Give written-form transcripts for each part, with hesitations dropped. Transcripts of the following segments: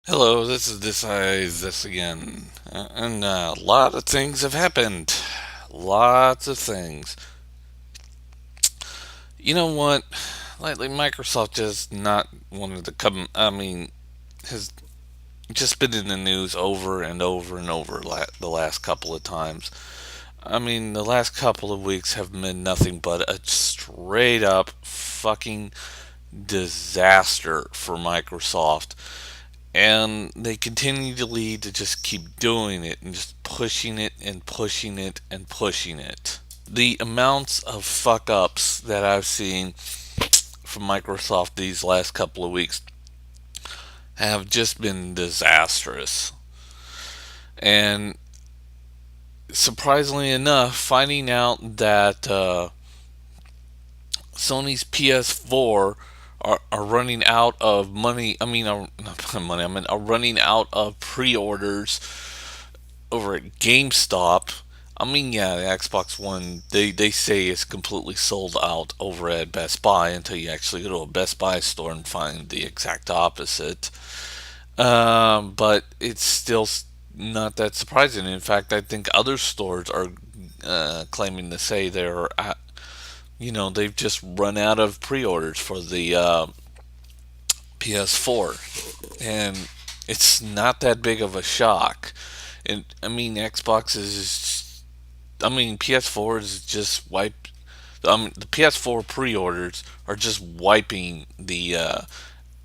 Hello, this again, and a lot of things have happened. Lots of things. You know what? Lately, Microsoft just not wanted to come. Has just been in the news over and over and over the last couple of times. The last couple of weeks have been nothing but a straight up fucking disaster for Microsoft. And they continue to lead to just keep doing it and just pushing it and pushing it and pushing it. The amounts of fuck ups that I've seen from Microsoft these last couple of weeks have just been disastrous. And surprisingly enough, finding out that Sony's PS4 are running out of money. Not money. Are running out of pre-orders over at GameStop. Yeah, the Xbox One, they say it's completely sold out over at Best Buy until you actually go to a Best Buy store and find the exact opposite. But it's still not that surprising. In fact, I think other stores are claiming to say they've just run out of pre-orders for the PS4, and it's not that big of a shock. And Xbox is, PS4 is just wiped. The PS4 pre-orders are just wiping the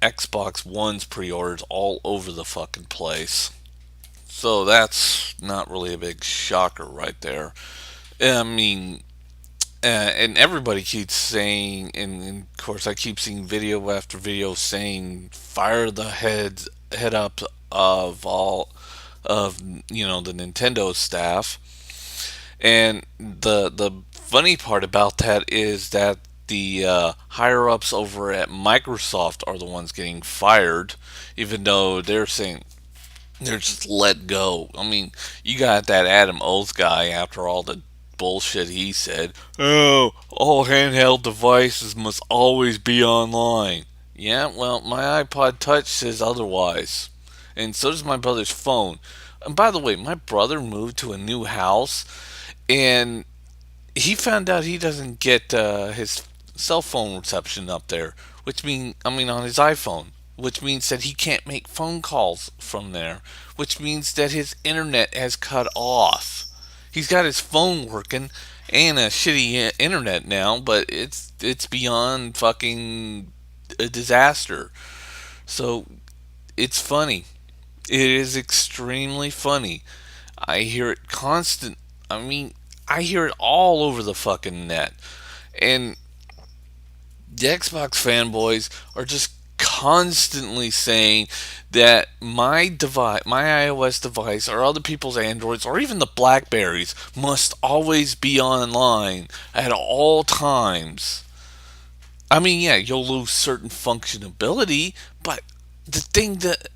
Xbox One's pre-orders all over the fucking place. So that's not really a big shocker right there. I mean, and everybody keeps saying, and of course I keep seeing video after video saying, fire the head up of all of the Nintendo staff. And the funny part about that is that the higher ups over at Microsoft are the ones getting fired, even though they're saying they're just let go. You got that Adam Oath guy after all the bullshit he said. Oh, all handheld devices must always be online. Yeah, well, my iPod Touch says otherwise. And so does my brother's phone. And by the way, my brother moved to a new house and he found out he doesn't get his cell phone reception up there, on his iPhone, which means that he can't make phone calls from there, which means that his internet has cut off. He's got his phone working and a shitty internet now, but it's beyond fucking a disaster. So it's funny. It is extremely funny. I hear it constant. I mean, I hear it all over the fucking net. And the Xbox fanboys are just constantly saying that my iOS device, or other people's Androids, or even the Blackberries must always be online at all times. Yeah, you'll lose certain functionality, but the thing that,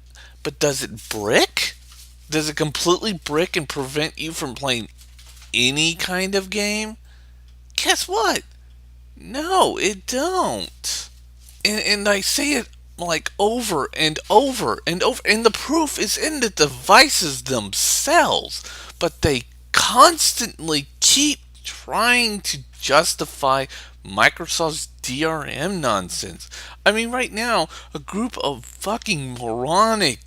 but does it brick? Does it completely brick and prevent you from playing any kind of game? Guess what? No, it don't. And I say it like over and over and over, and the proof is in the devices themselves. But they constantly keep trying to justify Microsoft's DRM nonsense. Right now, a group of fucking moronic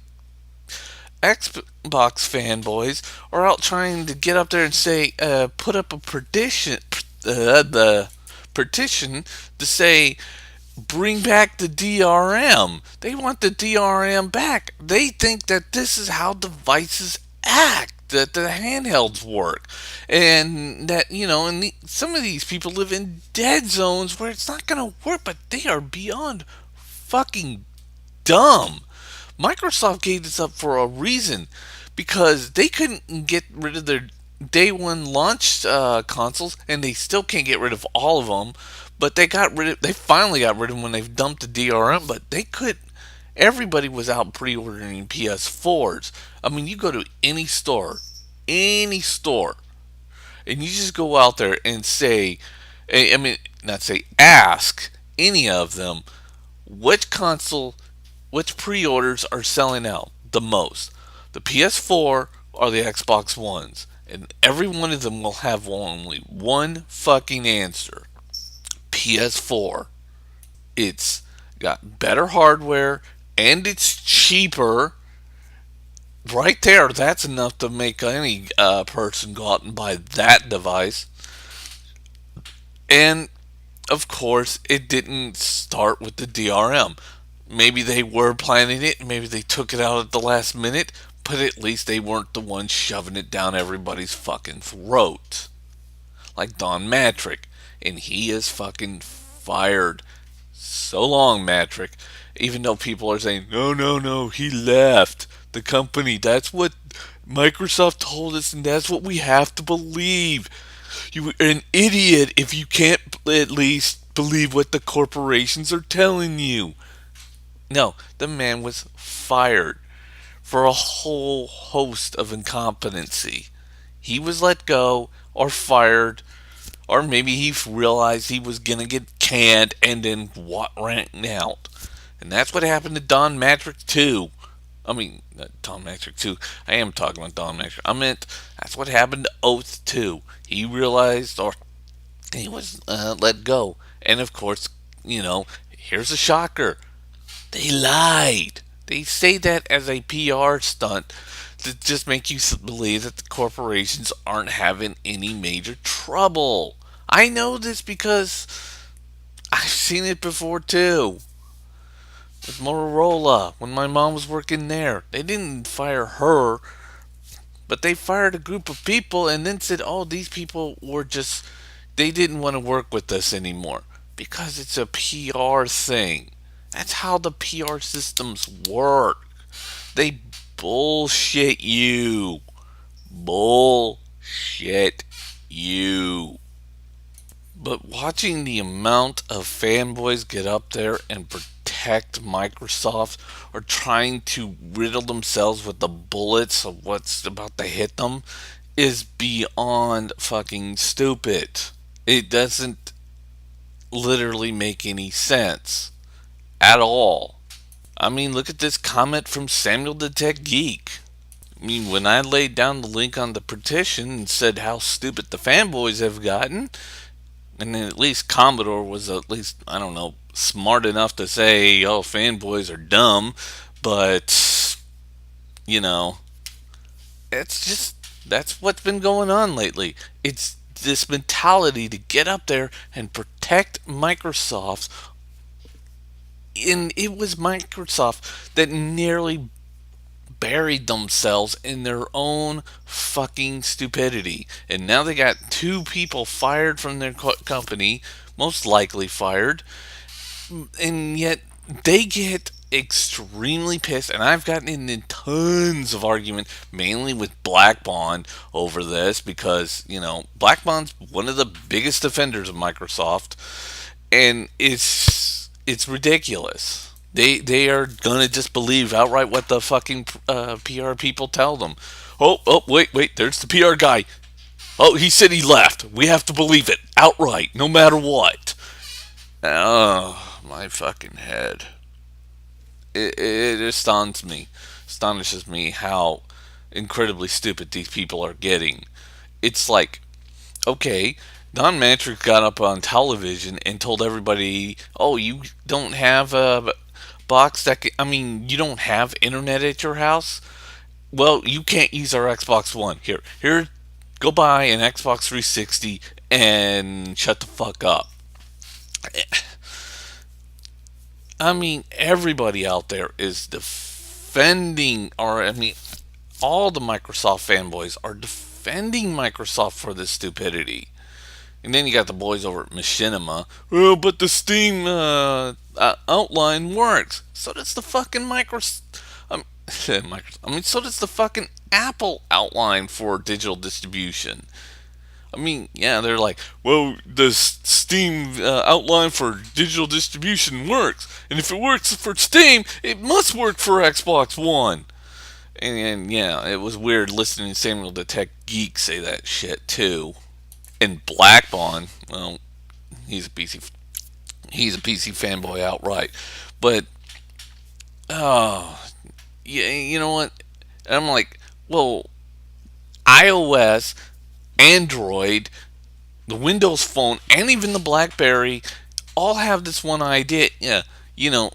Xbox fanboys are out trying to get up there and say, put up a the petition to say, bring back the DRM. They want the DRM back. They think that this is how devices act, that the handhelds work, and that some of these people live in dead zones where it's not going to work, but they are beyond fucking dumb. Microsoft gave this up for a reason because they couldn't get rid of their day one launch consoles, and they still can't get rid of all of them. But they finally got rid of them when they dumped the DRM. But they could. Everybody was out pre-ordering PS4s. You go to any store, and you just go out there and say, not say, ask any of them which console, which pre-orders are selling out. the most. The PS4 or the Xbox Ones. And every one of them will have only one fucking answer: PS4. It's got better hardware and it's cheaper. Right there, that's enough to make any person go out and buy that device. And of course, it didn't start with the DRM. Maybe they were planning it, maybe they took it out at the last minute, but at least they weren't the ones shoving it down everybody's fucking throat. Like Don Matrick. And he is fucking fired. So long, Matrick. Even though people are saying, no, no, no, he left the company. That's what Microsoft told us, and that's what we have to believe. You're an idiot if you can't at least believe what the corporations are telling you. No, the man was fired for a whole host of incompetency. He was let go or fired, or maybe he realized he was going to get canned and then ran out. And that's what happened to Don Matrick too. I mean, not Don Matrick too. I am talking about Don Matrick. I meant that's what happened to Oath too. He realized, or he was let go. And of course, here's a shocker. They lied. They say that as a PR stunt to just make you believe that the corporations aren't having any major trouble. I know this because I've seen it before too. With Motorola, when my mom was working there, they didn't fire her, but they fired a group of people and then said, oh, these people were just, they didn't want to work with us anymore because it's a PR thing. That's how the PR systems work. They bullshit you. Bullshit you. But watching the amount of fanboys get up there and protect Microsoft or trying to riddle themselves with the bullets of what's about to hit them is beyond fucking stupid. It doesn't literally make any sense at all. I mean, look at this comment from Samuel the Tech Geek. I mean, when I laid down the link on the petition and said how stupid the fanboys have gotten, and then at least Commodore was at least, I don't know, smart enough to say, oh, fanboys are dumb, but, you know, it's just, that's what's been going on lately. It's this mentality to get up there and protect Microsoft. And it was Microsoft that nearly buried themselves in their own fucking stupidity. And now they got two people fired from their company, most likely fired, and yet they get extremely pissed. And I've gotten in tons of argument, mainly with Black Bond, over this because, Black Bond's one of the biggest defenders of Microsoft, and it's ridiculous. They are gonna just believe outright what the fucking PR people tell them. Oh, wait, there's the PR guy. Oh, he said he left. We have to believe it outright, no matter what. Oh, my fucking head. It astonishes me how incredibly stupid these people are getting. It's like, okay, Don Matrick got up on television and told everybody, "Oh, you don't have a box that you don't have internet at your house. Well, you can't use our Xbox One. Here, go buy an Xbox 360 and shut the fuck up." I mean, everybody out there is defending, all the Microsoft fanboys are defending Microsoft for this stupidity. And then you got the boys over at Machinima. Oh, but the Steam outline works. So does the fucking so does the fucking Apple outline for digital distribution. Yeah, they're like, well, the Steam outline for digital distribution works, and if it works for Steam, it must work for Xbox One. And yeah, it was weird listening to Samuel the Tech Geek say that shit too. And Black Bond, well, he's a PC fanboy outright. But oh, Yeah, you know what? And I'm like, well, iOS, Android, the Windows Phone, and even the BlackBerry all have this one idea. Yeah, you know,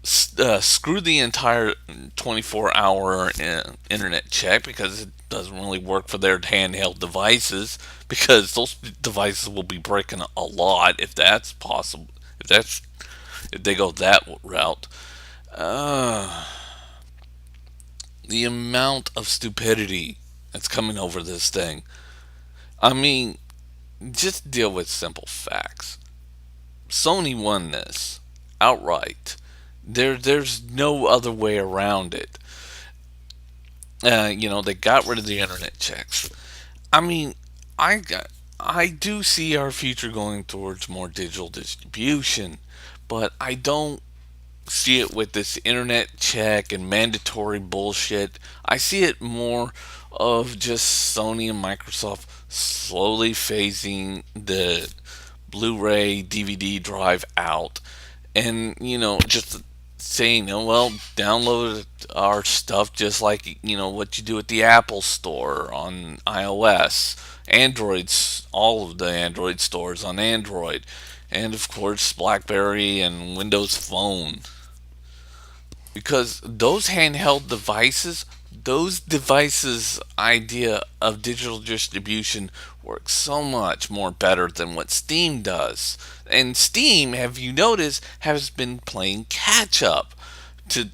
screw the entire 24-hour internet check because it doesn't really work for their handheld devices because those devices will be breaking a lot if that's possible. If they go that route. Uh, the amount of stupidity that's coming over this thing. I mean, just deal with simple facts. Sony won this outright. There's no other way around it. They got rid of the internet checks. I mean, I got, I do see our future going towards more digital distribution, but I don't see it with this internet check and mandatory bullshit. I see it more of just Sony and Microsoft slowly phasing the Blu-ray DVD drive out, and just saying, oh, well, download our stuff just like what you do at the Apple Store on iOS, Androids, all of the Android stores on Android, and of course BlackBerry and Windows Phone, because those devices idea of digital distribution works so much more better than what Steam does. And Steam, have you noticed, has been playing catch up to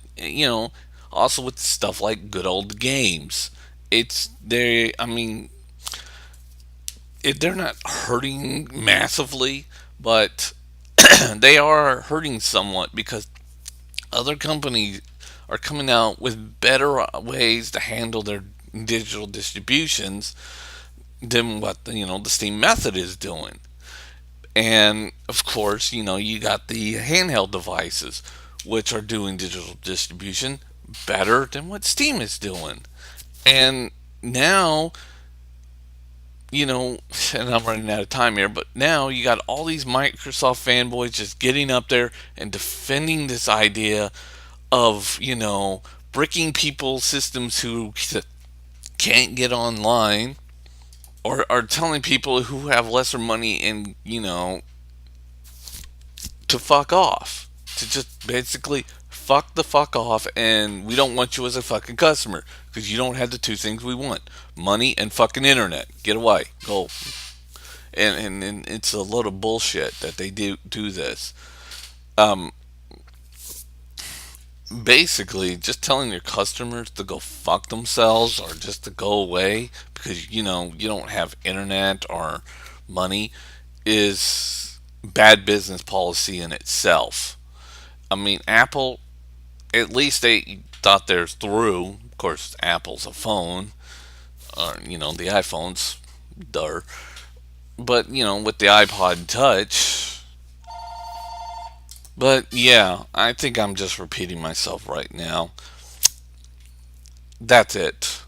also with stuff like good old games. It's they I mean they're not hurting massively, but they are hurting somewhat because other companies are coming out with better ways to handle their digital distributions than what the Steam method is doing. And of course, you got the handheld devices, which are doing digital distribution better than what Steam is doing. And now, and I'm running out of time here, but now you got all these Microsoft fanboys just getting up there and defending this idea of bricking people's systems who can't get online, or are telling people who have lesser money and to fuck off, to just basically fuck the fuck off, and we don't want you as a fucking customer because you don't have the two things we want: money and fucking internet. Get away, go. And it's a load of bullshit that they do this. Um, Basically just telling your customers to go fuck themselves or just to go away because you don't have internet or money is bad business policy in itself. I mean, Apple, at least they thought theirs through. Of course, Apple's a phone, or the iPhones, duh. But with the iPod Touch. But yeah, I think I'm just repeating myself right now. That's it.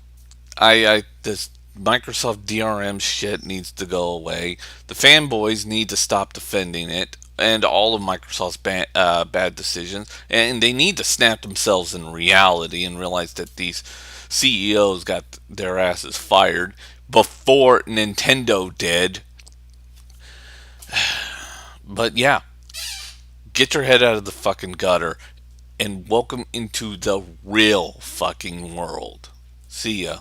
This Microsoft DRM shit needs to go away. The fanboys need to stop defending it and all of Microsoft's bad decisions, and they need to snap themselves in reality and realize that these CEOs got their asses fired before Nintendo did. But yeah, get your head out of the fucking gutter and welcome into the real fucking world. See ya.